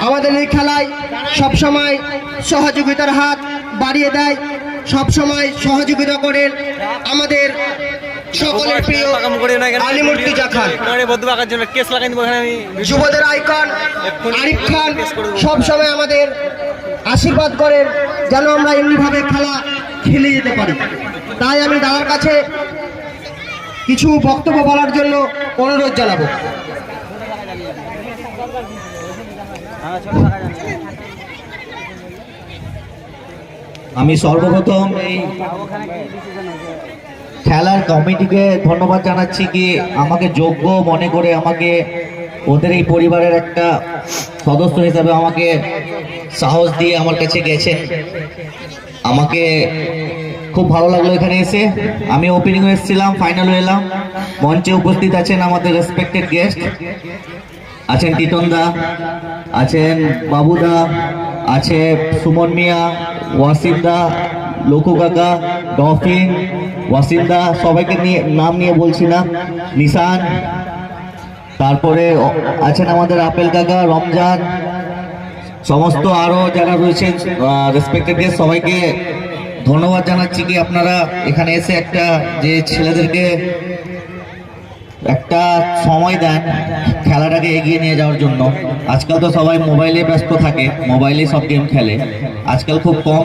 আমাদের এই খেলায় সবসময় সহযোগিতার হাত বাড়িয়ে দেয়, সবসময় সহযোগিতা করেন আমাদের সকলের প্রিয় আলিমুর্তুজা খান, যুবদের আইকন আরিফ খান। সবসময় আমাদের আশীর্বাদ করেন যেন আমরা এমনিভাবে খেলা খেলে যেতে পারি। তাই আমি দাদার কাছে কিছু বক্তব্য বলার জন্য অনুরোধ জানাবো। আমি সর্বপ্রথম এই খেলার কমিটিকে ধন্যবাদ জানাচ্ছি কি আমাকে যোগ্য মনে করে আমাকে ওদের এই পরিবারের একটা সদস্য হিসাবে আমাকে সাহস দিয়ে আমার কাছে গেছেন। আমাকে খুব ভালো লাগলো এখানে এসে। আমি ওপেনিং এসেছিলাম, ফাইনাল এলাম। মঞ্চে উপস্থিত আছেন আমাদের রেসপেক্টেড গেস্ট, আছেন টিটনদা, আছেন বাবুদা, আছে সুমন মিয়া, ওয়াসিমদা, লোকু কাকা, ডফিন, ওয়াসিমদা, সবাইকে নিয়ে নাম নিয়ে বলছি না, নিশান, তারপরে আছেন আমাদের আপেল কাকা, রমজান, সমস্ত আরও যারা রয়েছেন রেসপেক্টেড গেস্ট, সবাইকে ধন্যবাদ জানাচ্ছি কি আপনারা এখানে এসে একটা যে ছেলেদেরকে একটা সময় দেন খেলাটাকে এগিয়ে নিয়ে যাওয়ার জন্য। আজকাল তো সবাই মোবাইলে ব্যস্ত থাকে, মোবাইলে সব গেম খেলে, আজকাল খুব কম